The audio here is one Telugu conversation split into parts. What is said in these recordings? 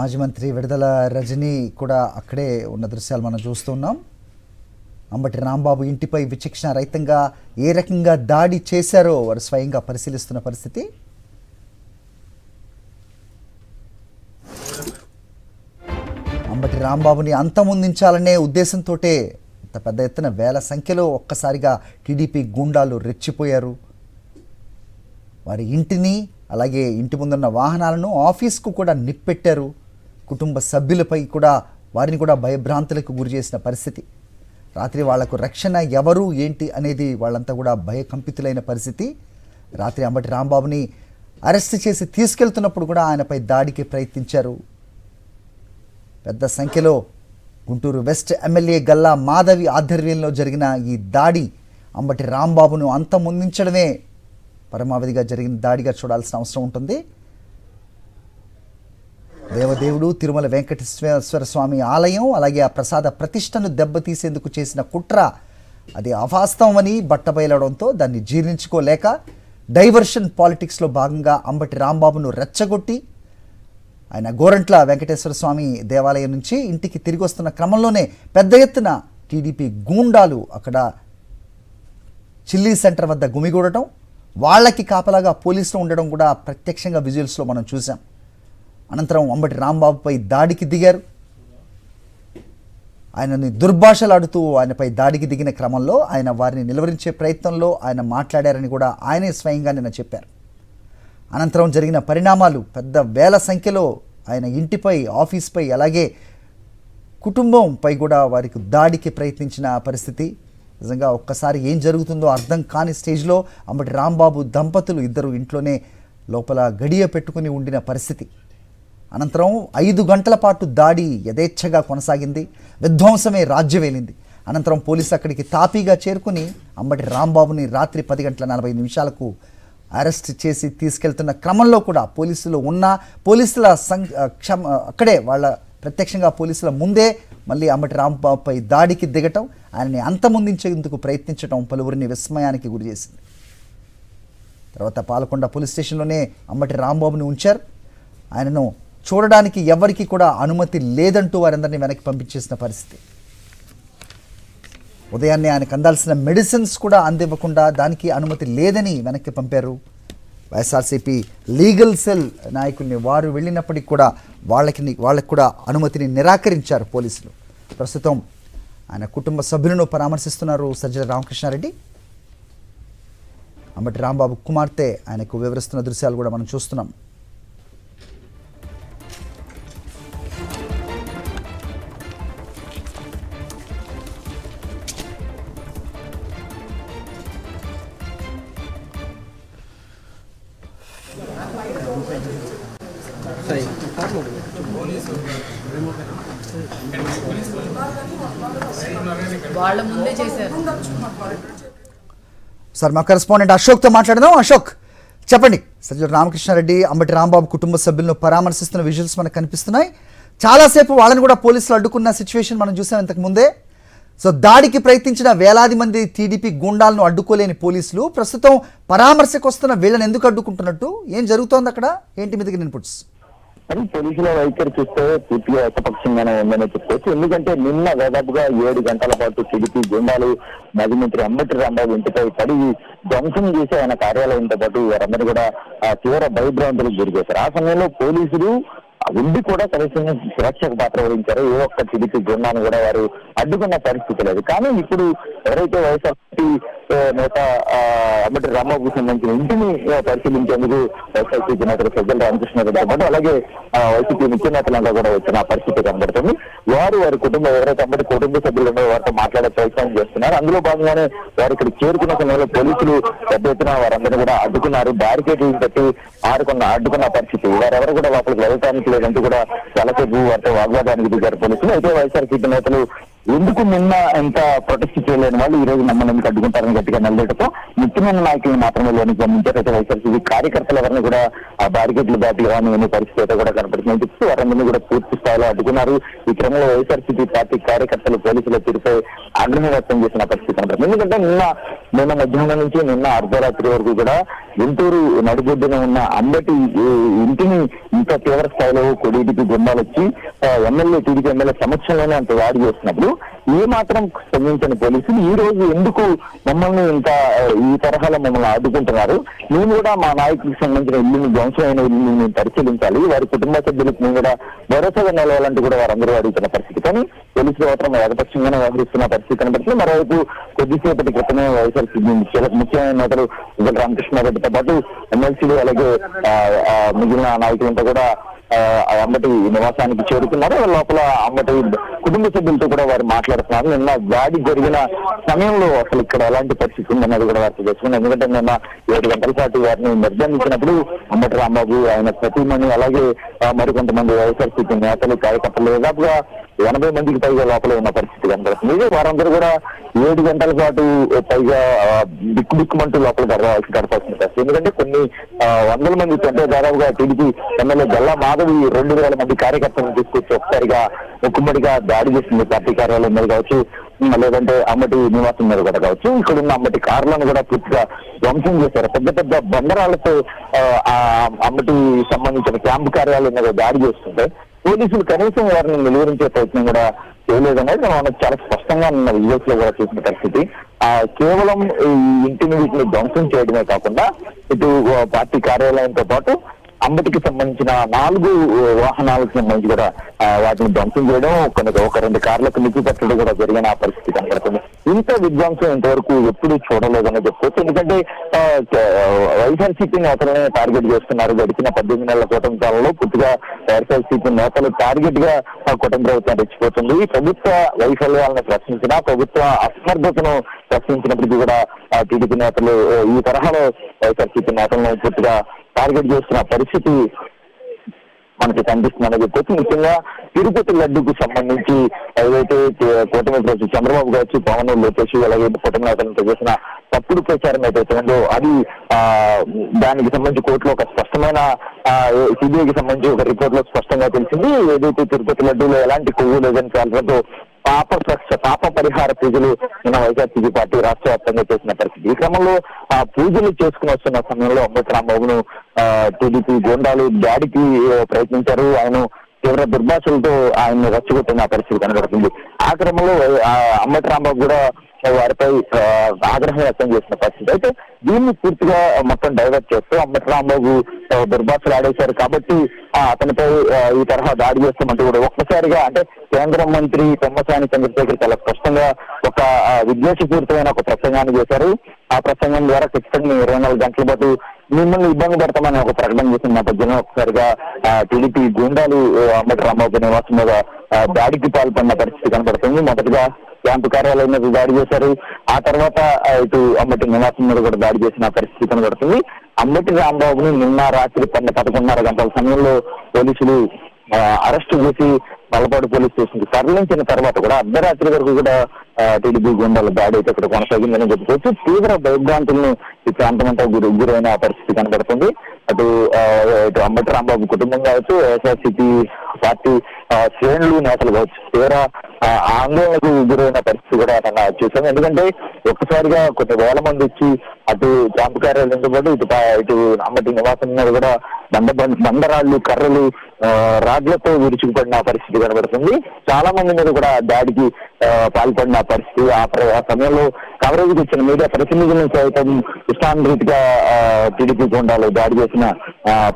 మాజీ మంత్రి విడుదల రజనీ కూడా అక్కడే ఉన్న దృశ్యాలు మనం చూస్తున్నాం. అంబటి రాంబాబు ఇంటిపై విచక్షణ రహితంగా ఏ రకంగా దాడి చేశారో వారు స్వయంగా పరిశీలిస్తున్న పరిస్థితి. అంబటి రాంబాబుని అంతమొందించాలనే ఉద్దేశంతో పెద్ద ఎత్తున వేల సంఖ్యలో ఒక్కసారిగా టీడీపీ గూండాలు రెచ్చిపోయారు. వారి ఇంటిని అలాగే ఇంటి ముందున్న వాహనాలను ఆఫీస్కు కూడా నిప్పెట్టారు. కుటుంబ సభ్యులపై కూడా వారిని కూడా భయభ్రాంతులకు గురి చేసిన పరిస్థితి. రాత్రి వాళ్లకు రక్షణ ఎవరు ఏంటి అనేది వాళ్ళంతా కూడా భయకంపితులైన పరిస్థితి. రాత్రి అంబటి రాంబాబుని అరెస్ట్ చేసి తీసుకెళ్తున్నప్పుడు కూడా ఆయనపై దాడికి ప్రయత్నించారు. పెద్ద సంఖ్యలో గుంటూరు వెస్ట్ ఎమ్మెల్యే గల్లా మాధవి ఆధ్వర్యంలో జరిగిన ఈ దాడి అంబటి రాంబాబును అంతమొందించడమే పరమావధిగా జరిగిన దాడిగా చూడాల్సిన అవసరం ఉంటుంది. దేవదేవుడు తిరుమల వెంకటేశ్వర స్వామి ఆలయం అలాగే ఆ ప్రసాద ప్రతిష్టను దెబ్బతీసేందుకు చేసిన కుట్ర అది అవాస్తవమని బట్టబయలడంతో దాన్ని జీర్ణించుకోలేక డైవర్షన్ పాలిటిక్స్లో భాగంగా అంబటి రాంబాబును రెచ్చగొట్టి ఆయన గోరంట్ల వెంకటేశ్వర స్వామి దేవాలయం నుంచి ఇంటికి తిరిగి వస్తున్న క్రమంలోనే పెద్ద ఎత్తున టీడీపీ గూండాలు అక్కడ చిల్లీ సెంటర్ వద్ద గుమిగూడటం, వాళ్ళకి కాపలాగా పోలీసులు ఉండడం కూడా ప్రత్యక్షంగా విజువల్స్లో మనం చూసాం. అనంతరం అంబటి రాంబాబుపై దాడికి దిగారు. ఆయనని దుర్భాషలాడుతూ ఆయనపై దాడికి దిగిన క్రమంలో ఆయన వారిని నిలువరించే ప్రయత్నంలో ఆయన మాట్లాడారని కూడా ఆయనే స్వయంగా నిన్న చెప్పారు. అనంతరం జరిగిన పరిణామాలు పెద్ద వేల సంఖ్యలో ఆయన ఇంటిపై, ఆఫీస్పై అలాగే కుటుంబంపై కూడా వారికి దాడికి ప్రయత్నించిన పరిస్థితి. నిజంగా ఒక్కసారి ఏం జరుగుతుందో అర్థం కాని స్టేజ్లో అంబటి రాంబాబు దంపతులు ఇద్దరు ఇంట్లోనే లోపల గడియ పెట్టుకుని ఉండిన పరిస్థితి. అనంతరం 5 గంటల పాటు దాడి యథేచ్ఛగా కొనసాగింది. విధ్వంసమే రాజ్యవేలింది. అనంతరం పోలీసులు అక్కడికి తాపీగా చేరుకుని అంబటి రాంబాబుని రాత్రి 10:40 అరెస్ట్ చేసి తీసుకెళ్తున్న క్రమంలో కూడా పోలీసుల అక్కడే వాళ్ళ ప్రత్యక్షంగా పోలీసుల ముందే మళ్ళీ అంబటి రాంబాబుపై దాడికి దిగటం, ఆయనని అంతమొందించేందుకు ప్రయత్నించడం పలువురిని విస్మయానికి గురి చేసింది. తర్వాత పాలకొండ పోలీస్ స్టేషన్లోనే అంబటి రాంబాబుని ఉంచారు. ఆయనను చూడడానికి ఎవరికి కూడా అనుమతి లేదంటూ వారందరినీ వెనక్కి పంపించేసిన పరిస్థితి. ఉదయాన్నే ఆయనకు అందాల్సిన మెడిసిన్స్ కూడా అందివ్వకుండా దానికి అనుమతి లేదని వెనక్కి పంపారు. వైఎస్ఆర్సీపీ లీగల్ సెల్ నాయకుల్ని వారు వెళ్ళినప్పటికీ కూడా వాళ్ళకి కూడా అనుమతిని నిరాకరించారు పోలీసులు. ప్రస్తుతం ఆయన కుటుంబ సభ్యులను పరామర్శిస్తున్నారు సజ్జల రామకృష్ణారెడ్డి. అంబటి రాంబాబు కుమార్తె ఆయనకు వివరిస్తున్న దృశ్యాలు కూడా మనం చూస్తున్నాం. వాళ్ళ ముందే చేశారు. సార్ మా కరెస్పాండెంట్ అశోక్తో మాట్లాడదాం. అశోక్, చెప్పండి. సజ్జల రామకృష్ణారెడ్డి అంబటి రాంబాబు కుటుంబ సభ్యులను పరామర్శిస్తున్న విజువల్స్ మనకు కనిపిస్తున్నాయి. చాలాసేపు వాళ్ళని కూడా పోలీసులు అడ్డుకున్న సిచ్యువేషన్ మనం చూసాం ఇంతకు ముందే. సో దాడికి ప్రయత్నించిన వేలాది మంది టీడీపీ గూండాలను అడ్డుకోలేని పోలీసులు ప్రస్తుతం పరామర్శకు వస్తున్న వీళ్ళని ఎందుకు అడ్డుకుంటున్నట్టు, ఏం జరుగుతోంది అక్కడ, ఏంటి మీదకి ఇన్పుట్స్? అని పోలీసుల వైఖరి చూస్తే పూర్తిగా ఏకపక్షంగానే ఉందని చెప్పుకోవచ్చు. ఎందుకంటే నిన్న దాదాపుగా 7 గంటల పాటు టీడీపీ గుండాలు మాజీ మంత్రి అంబటి రాంబాబు ఇంటిపై పడి ధ్వంసం చేసి ఆయన కార్యాలయంతో పాటు వారందరూ కూడా తీవ్ర భయభ్రాంతులకు గురి చేశారు. ఆ సమయంలో పోలీసులు ఉండి కూడా కనీసం సురక్షకు పాత్ర వహించారు. ఏ ఒక్క టీడీపీ గుండాను కూడా వారు అడ్డుకున్న పరిస్థితి లేదు. కానీ ఇప్పుడు ఎవరైతే వైఎస్ఆర్సీపీ నేత అంబటి రాంబాబుకు సంబంధించిన ఇంటిని పరిశీలించేందుకు వైఎస్ఆర్సీపీ నేతలు సజ్జల రామకృష్ణారెడ్డితో పాటు అలాగే వైసీపీ ముఖ్య నేతలంతా కూడా వచ్చిన పరిస్థితి కనబడుతుంది. వారి కుటుంబం ఎవరైతే అంబటి కుటుంబ సభ్యులు ఉన్నారో వారితో మాట్లాడే ప్రయత్నం చేస్తున్నారు. అందులో భాగంగానే వారు ఇక్కడ చేరుకున్న సమయంలో పోలీసులు పెద్ద ఎత్తున వారందరినీ కూడా అడ్డుకున్నారు. బ్యారికేడ్లు పెట్టి అడ్డుకున్న పరిస్థితి. వారెవరు కూడా లోపలికి వెళ్ళటానికి లేదంటూ కూడా చాలాసేపు వారితో వాగ్వాదానికి దిగారు పోలీసులు. అయితే వైఎస్ఆర్సీపీ నేతలు ఎందుకు నిన్న ఎంత ప్రొటెస్ట్ చేయలేని వాళ్ళు ఈ రోజు మమ్మల్ని ఎందుకు అడ్డుకుంటారని గట్టిగా నిలబెట్టతో ముఖ్యమైన నాయకులను మాత్రమే లోనికి పంపించారు. వైఎస్ఆర్సీపీ కార్యకర్తలు ఎవరిని కూడా ఆ బ్యారికేడ్లు దాటి అనే పరిస్థితి అయితే కూడా కనపడుతుందని చెప్తూ వారందరినీ కూడా పూర్తి స్థాయిలో అడ్డుకున్నారు. ఈ క్రమంలో వైఎస్ఆర్సీపీ పార్టీ కార్యకర్తలు పోలీసుల తీరుపై ఆగ్రహం వ్యక్తం చేసిన పరిస్థితి కనపడుతుంది. ఎందుకంటే నిన్న నిన్న మధ్యాహ్నం నుంచి నిన్న అర్ధరాత్రి వరకు కూడా గుంటూరు నడిబొడ్డున ఉన్న అంబటి ఇంటిని ఇంత తీవ్ర స్థాయిలో టీడీపీ బృందాలు వచ్చి టీడీపీ ఎమ్మెల్యే సమక్షంలోనే అంత దాడి చేస్తున్నప్పుడు ఏ మాత్రం స్పందించని పోలీసులు ఈ రోజు ఎందుకు మమ్మల్ని ఇంత ఈ తరహాలో మమ్మల్ని ఆదుకుంటున్నారు, మేము కూడా మా నాయకులకు సంబంధించిన ఇల్లుని ధ్వంసమైన ఇల్లుని మేము పరిశీలించాలి, వారి కుటుంబ సభ్యులకు మేము కూడా భరోసాగా నిలవాలంటూ కూడా వారందరూ అడుగుతున్న పరిస్థితి. కానీ పోలీసులు మాత్రం ఏకపక్షంగానే వ్యవహరిస్తున్న పరిస్థితి కనబడుతుంది. మరోవైపు కొద్దిసేపటి క్రితమే వైఎస్ఆర్సీపీ ముఖ్యమైన నేతలు రామకృష్ణారెడ్డితో పాటు ఎమ్మెల్సీలు అలాగే మిగిలిన నాయకులంతా కూడా అంబటి నివాసానికి చేరుకున్నారు. లోపల అంబటి కుటుంబ సభ్యులతో కూడా వారు మాట్లాడుతున్నారు. నిన్న దాడి జరిగిన సమయంలో అసలు ఇక్కడ ఎలాంటి పరిస్థితి ఉందన్నది కూడా వారు తెలుసుకున్నారు. ఎందుకంటే నిన్న 7 గంటల పాటు వారిని నిర్బంధించినప్పుడు అంబటి రాంబాబు, ఆయన సతీమణి, అలాగే మరికొంతమంది వైఎస్ఆర్సీపీ నేతలు, కార్యకర్తలు దాదాపుగా 80 మందికి పైగా లోపల ఉన్న పరిస్థితి కనబడుతుంది. వారందరూ కూడా 7 గంటల పాటు పైగా బిక్కుమంటూ లోపల గడపాల్సిన పరిస్థితి. ఎందుకంటే కొన్ని వందల మంది అంటే దాదాపుగా టీడీపీ ఎమ్మెల్యే గల్లా మాధవి 2000 మంది కార్యకర్తలను తీసుకొచ్చి ఒకసారిగా ముక్కుమ్మడిగా దాడి చేసింది. పార్టీ కార్యాలయం మీద కావచ్చు, లేదంటే అంబటి నివాసం మీద కూడా కావచ్చు. ఇక్కడ ఉన్న అంబటి కార్లను కూడా పూర్తిగా ధ్వంసం చేశారు. పెద్ద పెద్ద బండరాళ్లతో అంబటి సంబంధించిన క్యాంపు కార్యాలయం మీద దాడి చేస్తుంటే పోలీసులు కనీసం వారిని నిలువరించే ప్రయత్నం కూడా చేయలేదనేది మనకు చాలా స్పష్టంగా ఉన్న విజువల్స్ లో కూడా చూసిన పరిస్థితి. కేవలం ఈ ఇంటిని వీటిని ధ్వంసం చేయడమే కాకుండా ఇటు పార్టీ కార్యాలయంతో పాటు అంబటికి సంబంధించిన 4 వాహనాలకు సంబంధించి కూడా వాటిని ధ్వంసం చేయడం, ఒక 2 కార్లకు నిధి పెట్టడం కూడా జరిగిన పరిస్థితి కనబడుతుంది. ఇంత విధ్వంసం ఇంతవరకు ఎప్పుడు చూడలేదని చెప్పుకోవచ్చు. ఎందుకంటే వైఎస్ఆర్సీపీ నేతలనే టార్గెట్ చేస్తున్నారు. గడిచిన 18 నెలల కూటమి కాలంలో పూర్తిగా వైఎస్ఆర్సీపీ నేతలు టార్గెట్ గా కూటమి ప్రభుత్వం రెచ్చిపోతుంది. ప్రభుత్వ వైఫల్యాలను ప్రశ్నించినా, ప్రభుత్వ అసమర్థతను ప్రశ్నించినప్పటికీ కూడా టీడీపీ నేతలు ఈ తరహాలో వైఎస్ఆర్సీపీ నేతలను పూర్తిగా టార్గెట్ చేస్తున్న పరిస్థితి మనకి కనిపిస్తుందని చెప్పొచ్చు. ముఖ్యంగా తిరుపతి లడ్డుకు సంబంధించి ఏదైతే కూటమి ప్రభుత్వం చంద్రబాబు కావచ్చు, పవన్, లోకేష్ అలాగే కూటమి నేతలతో చేసిన తప్పుడు ప్రచారం ఏదైతే ఉందో అది దానికి సంబంధించి కోర్టులో ఒక స్పష్టమైన సిబిఐకి సంబంధించి ఒక రిపోర్ట్ లో స్పష్టంగా తెలిసింది. ఏదైతే తిరుపతి లడ్డూలో ఎలాంటి కొవ్వు లేదని చాలతో పాప పరిహార పూజలు నిన్న వైఎస్ఆర్సీపీ పార్టీ రాష్ట్ర వ్యాప్తంగా చేసిన పరిస్థితి. ఈ క్రమంలో ఆ పూజలు చేసుకుని వస్తున్న సమయంలో అంబటి రాంబాబును టీడీపీ గోండాలు దాడికి ప్రయత్నించారు. ఆయన తీవ్ర దుర్భాషలతో ఆయన్ని రెచ్చగొట్టిన పరిస్థితి కనబడుతుంది. ఆ క్రమంలో అంబటి రాంబాబు కూడా వారిపై ఆగ్రహం వ్యక్తం చేసిన పరిస్థితి. అయితే దీన్ని పూర్తిగా మొత్తం డైవర్ట్ చేస్తూ అంబటి రాంబాబు దుర్భాషలు ఆడేశారు కాబట్టి అతనిపై ఈ తరహా దాడి చేస్తామంటూ కూడా ఒక్కసారిగా అంటే కేంద్ర మంత్రి పెమ్మసాని చంద్రశేఖర్ చాలా స్పష్టంగా ఒక విద్వేషపూరితమైన ఒక ప్రసంగాన్ని చేశారు. ఆ ప్రసంగం ద్వారా ఖచ్చితంగా 24 గంటల పాటు మిమ్మల్ని ఇబ్బంది పెడతామని ఒక ప్రకటన చేసిన నేపథ్యంలో ఒకసారిగా టీడీపీ గూండాలు అంబటి రాంబాబు నివాసం మీద దాడికి పాల్పడిన పరిస్థితి కనబడుతుంది. మొదటిగా క్యాంపు కార్యాలయం మీద దాడి చేశారు. ఆ తర్వాత ఇటు అంబటి నివాసం మీద కూడా దాడి చేసిన పరిస్థితి కనబడుతుంది. అంబటి రాంబాబుని నిన్న రాత్రి 11:30 గంటల సమయంలో పోలీసులు అరెస్టు చేసి నల్లపాడు పోలీస్ స్టేషన్ కి తరలించిన తర్వాత కూడా అర్ధరాత్రి వరకు కూడా టీడీపీ గుండాల దాడి అయితే ఇక్కడ కొనసాగిందని చెప్పుకోవచ్చు. తీవ్ర భయభ్రాంతులను ఈ ప్రాంతం అంతా గురైన పరిస్థితి కనబడుతుంది. అటు అంబటి రాంబాబు కుటుంబం కావచ్చు, వైఎస్ఆర్సీపీ పార్టీ శ్రేణులు నేతలు కావచ్చు తీవ్ర ఆందోళనకు గురైన పరిస్థితి కూడా మనం చూసాం. ఎందుకంటే ఒక్కసారిగా కొన్ని వేల మంది వచ్చి అటు క్యాంపు కార్యాలయంతో పాటు ఇటు అంబటి నివాసం మీద కూడా బండరాళ్లు, కర్రలు, రాడ్లతో విరుచుకుపడిన పరిస్థితి కనబడుతుంది. చాలా మంది మీద కూడా దాడికి పాల్పడిన పరిస్థితి. ఆ సమయంలో కవరేజ్కి వచ్చిన మీడియా ప్రతినిధులను సైతం ఇష్టానురీతిగా టీడీపీ గుండాలు దాడి చేసిన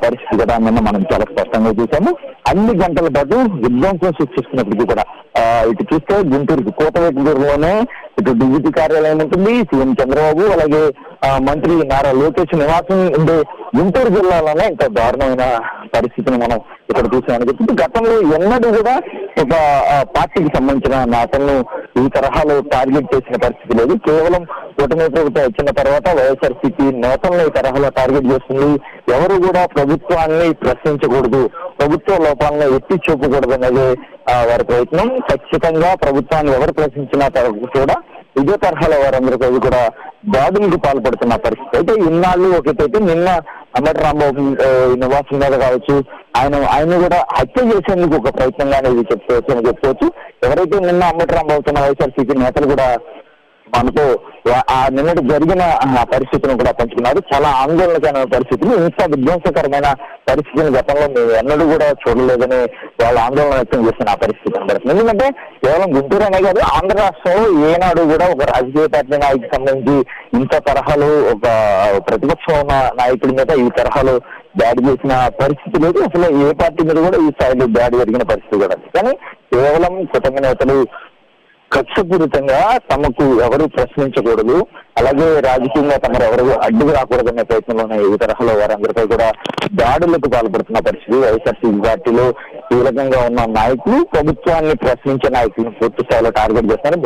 పరిస్థితి కూడా నిన్న మనం చాలా స్పష్టంగా చూసాము. అన్ని గంటల పాటు విధ్వంసం సృష్టిస్తున్నప్పటికీ కూడా ఇటు చూస్తే గుంటూరుకి కోటవేటూరులోనే ఇటు డీజీపీ కార్యాలయం ఉంటుంది, సీఎం చంద్రబాబు అలాగే మంత్రి నారా లోకేష్ నివాసం ఉండే గుంటూరు జిల్లాలోనే ఇంత దారుణమైన పరిస్థితిని మనం ఇక్కడ చూసామని చెప్తుంది. గతంలో ఎన్నడూ కూడా ఒక పార్టీకి సంబంధించిన నేతలను ఈ తరహాలో టార్గెట్ చేసిన పరిస్థితి లేదు. కేవలం కూటమి ప్రభుత్వం వచ్చిన తర్వాత వైఎస్ఆర్సీపీ నేతలను ఈ తరహాలో టార్గెట్ చేస్తుంది. ఎవరు కూడా ప్రభుత్వాన్ని ప్రశ్నించకూడదు, ప్రభుత్వ లోపాలను ఎత్తి చూపకూడదు అనేది వారి ప్రయత్నం. ఖచ్చితంగా ప్రభుత్వాన్ని ఎవరు ప్రశ్నించినా కూడా ఇదే తరహాలో వారందరికీ కూడా దాడులకు పాల్పడుతున్న పరిస్థితి. అయితే ఇన్నాళ్ళు ఒకటైతే నిన్న అంబటి రాంబాబు నివాసం మీద కావచ్చు ఆయన కూడా హత్య చేసేందుకు ఒక ప్రయత్నంగా అనేది చెప్పుకోవచ్చు. ఎవరైతే నిన్న అంబటి రాంబాబుతున్న వైఎస్ఆర్సీపీ నేతలు కూడా మనతో ఆ నిన్నటి జరిగిన పరిస్థితిని కూడా పంచుకున్నారు. చాలా ఆందోళనకరమైన పరిస్థితులు, ఇంత విధ్వంసకరమైన పరిస్థితిని గతంలో మేము ఎన్నడూ కూడా చూడలేదని వాళ్ళు ఆందోళన వ్యక్తం చేస్తున్న ఆ పరిస్థితి కనబడుతుంది. ఎందుకంటే కేవలం గుంటూరు అనే కాదు, ఆంధ్ర రాష్ట్రంలో ఏనాడు కూడా ఒక రాజకీయ పార్టీ నాయకుడికి సంబంధించి ఇంత తరహాలో ఒక ప్రతిపక్షం ఉన్న నాయకుడి మీద ఈ తరహాలో దాడి చేసిన పరిస్థితి లేదు. అసలు ఏ పార్టీ మీద కూడా ఈ స్థాయిలో దాడి జరిగిన పరిస్థితి కూడా. కానీ కేవలం కుటుంబ నేతలు కక్షపూరితంగా తమకు ఎవరు ప్రశ్నించకూడదు, అలాగే రాజకీయంగా తమరు ఎవరు అడ్డుకు రాకూడదనే ప్రయత్నంలోనే ఈ తరహాలో వారందరిపై కూడా దాడులకు పాల్పడుతున్న పరిస్థితి. వైఎస్ఆర్సీపీ పార్టీలో కీలకంగా ఉన్న నాయకులు ప్రభుత్వాన్ని ప్రశ్నించే నాయకులను పూర్తి స్థాయిలో టార్గెట్ చేస్తున్నారు.